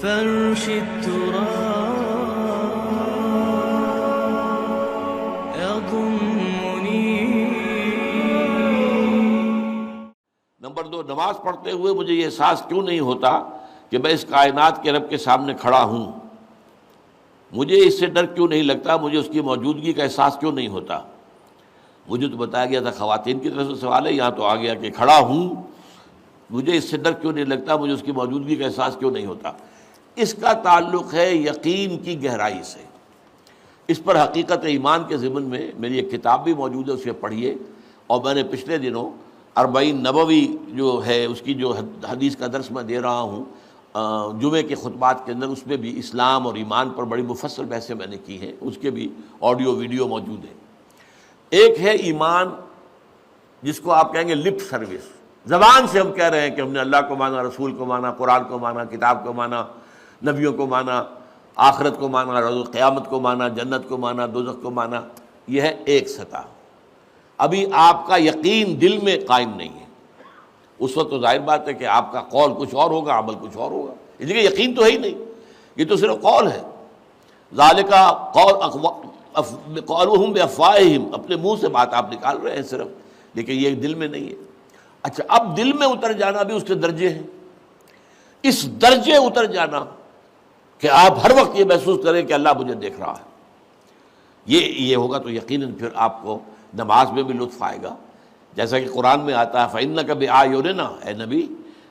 فرش التراب يضمني. نمبر 2، نماز پڑھتے ہوئے مجھے یہ احساس کیوں نہیں ہوتا کہ میں اس کائنات کے رب کے سامنے کھڑا ہوں؟ مجھے اس سے ڈر کیوں نہیں لگتا؟ مجھے اس کی موجودگی کا احساس کیوں نہیں ہوتا؟ مجھے تو بتایا گیا تھا خواتین کی طرف سے سوال ہے، یہاں تو آ گیا کہ کھڑا ہوں، مجھے اس سے ڈر کیوں نہیں لگتا؟ مجھے اس کی موجودگی کا احساس کیوں نہیں ہوتا؟ اس کا تعلق ہے یقین کی گہرائی سے. اس پر حقیقت ایمان کے ضمن میں میری ایک کتاب بھی موجود ہے، اسے پڑھیے. اور میں نے پچھلے دنوں 40 نبوی جو ہے اس کی جو حدیث کا درس میں دے رہا ہوں جمعے کے خطبات کے اندر، اس میں بھی اسلام اور ایمان پر بڑی مفصل بحثیں میں نے کی ہیں، اس کے بھی آڈیو ویڈیو موجود ہیں. ایک ہے ایمان جس کو آپ کہیں گے لپ سروس، زبان سے ہم کہہ رہے ہیں کہ ہم نے اللہ کو مانا، رسول کو مانا، قرآن کو مانا، کتاب کو مانا، نبیوں کو مانا، آخرت کو مانا، روز قیامت کو مانا، جنت کو مانا، دوزخ کو مانا. یہ ہے ایک سطح. ابھی آپ کا یقین دل میں قائم نہیں ہے. اس وقت تو ظاہر بات ہے کہ آپ کا قول کچھ اور ہوگا، عمل کچھ اور ہوگا، اس لیے یقین تو ہے ہی نہیں، یہ تو صرف قول ہے. ذالک قولہم بافواہہم، اپنے منہ سے بات آپ نکال رہے ہیں صرف، لیکن یہ دل میں نہیں ہے. اچھا، اب دل میں اتر جانا بھی اس کے درجے ہیں. اس درجے اتر جانا کہ آپ ہر وقت یہ محسوس کریں کہ اللہ مجھے دیکھ رہا ہے، یہ ہوگا تو یقیناً پھر آپ کو نماز میں بھی لطف آئے گا. جیسا کہ قرآن میں آتا ہے فَإِنَّكَ بِأَعْيُنِنَا، اے نبی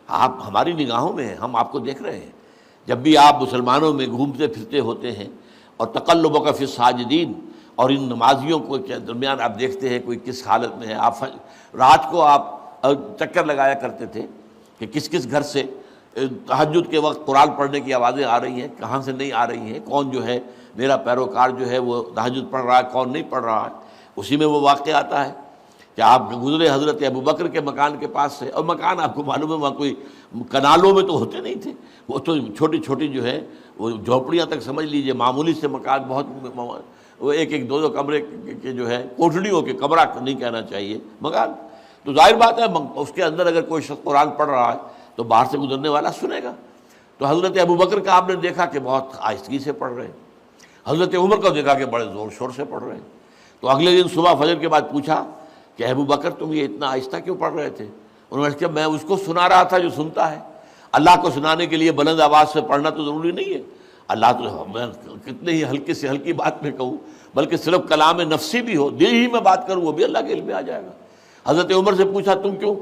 آپ ہماری نگاہوں میں ہیں، ہم آپ کو دیکھ رہے ہیں. جب بھی آپ مسلمانوں میں گھومتے پھرتے ہوتے ہیں اور تقلبک فی الساجدین، اور ان نمازیوں کو کے درمیان آپ دیکھتے ہیں کوئی کس حالت میں ہے. آپ رات کو آپ چکر لگایا کرتے تھے کہ کس کس گھر سے تہجد کے وقت قرآن پڑھنے کی آوازیں آ رہی ہیں، کہاں سے نہیں آ رہی ہیں، کون جو ہے میرا پیروکار جو ہے وہ تہجد پڑھ رہا ہے، کون نہیں پڑھ رہا ہے. اسی میں وہ واقعہ آتا ہے کہ آپ گزرے حضرت ابوبکر کے مکان کے پاس سے، اور مکان آپ کو معلوم ہے وہاں کوئی کنالوں میں تو ہوتے نہیں تھے، وہ تو چھوٹی چھوٹی جو ہے وہ جھونپڑیاں تک سمجھ لیجئے، معمولی سے مکان، بہت وہ ایک دو کمرے کے جو ہے کوٹڑیوں کے، کمرہ نہیں کہنا چاہیے، مکان. تو ظاہر بات ہے اس کے اندر اگر کوئی شخص قرآن پڑھ رہا ہے تو باہر سے گزرنے والا سنے گا. تو حضرت ابوبکر کا آپ نے دیکھا کہ بہت آہستگی سے پڑھ رہے ہیں، حضرت عمر کو دیکھا کہ بڑے زور شور سے پڑھ رہے ہیں. تو اگلے دن صبح فجر کے بعد پوچھا کہ ابوبکر تم یہ اتنا آہستہ کیوں پڑھ رہے تھے؟ انہوں نے کہا میں اس کو سنا رہا تھا جو سنتا ہے. اللہ کو سنانے کے لیے بلند آواز سے پڑھنا تو ضروری نہیں ہے. اللہ تو میں کتنے ہی ہلکے سے ہلکی بات میں کہوں، بلکہ صرف کلام نفسی بھی ہو، دل ہی میں بات کروں، وہ بھی اللہ کے علم میں آ جائے گا. حضرت عمر سے پوچھا تم کیوں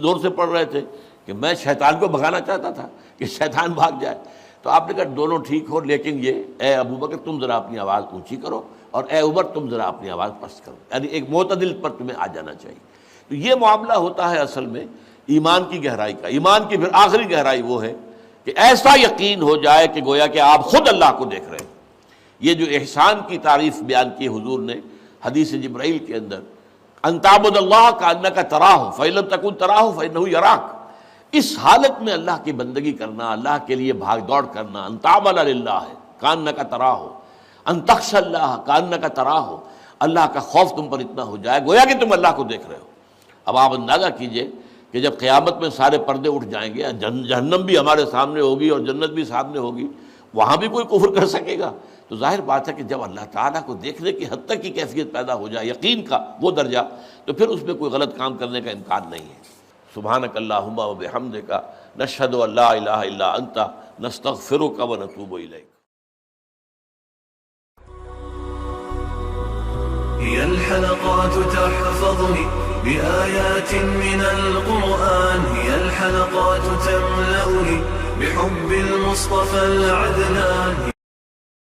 زور سے پڑھ رہے تھے؟ کہ میں شیطان کو بھگانا چاہتا تھا کہ شیطان بھاگ جائے. تو آپ نے کہا دونوں ٹھیک ہو، لیکن یہ اے ابوبکر تم ذرا اپنی آواز اونچی کرو، اور اے عمر تم ذرا اپنی آواز پست کرو، یعنی ایک معتدل پر تمہیں آ جانا چاہیے. تو یہ معاملہ ہوتا ہے اصل میں ایمان کی گہرائی کا. ایمان کی پھر آخری گہرائی وہ ہے کہ ایسا یقین ہو جائے کہ گویا کہ آپ خود اللہ کو دیکھ رہے ہیں. یہ جو احسان کی تعریف بیان کی حضور نے حدیث جبرائیل کے اندر، ان تعبد اللہ کانک تراہ فإن لم تکن تراہ فإنہ یراک، اس حالت میں اللہ کی بندگی کرنا، اللہ کے لیے بھاگ دوڑ کرنا. ان تعمل للہ کانک تراہ، ان تخشى اللہ کانک تراہ، اللہ کا خوف تم پر اتنا ہو جائے گویا کہ تم اللہ کو دیکھ رہے ہو. اب آپ اندازہ کیجئے کہ جب قیامت میں سارے پردے اٹھ جائیں گے، جہنم بھی ہمارے سامنے ہوگی اور جنت بھی سامنے ہوگی، وہاں بھی کوئی کفر کر سکے گا؟ تو ظاہر بات ہے کہ جب اللہ تعالیٰ کو دیکھنے کی حد تک کی کیفیت پیدا ہو جائے، یقین کا وہ درجہ، تو پھر اس میں کوئی غلط کام کرنے کا امکان نہیں ہے. سبحانک اللہم و بحمدک، نشہد ان لا الہ الا انت، نستغفرک و نتوب الیک. هي الحلقات تحفظني بآيات من القرآن، هي الحلقات تملأني بحب المصطفى العدنان.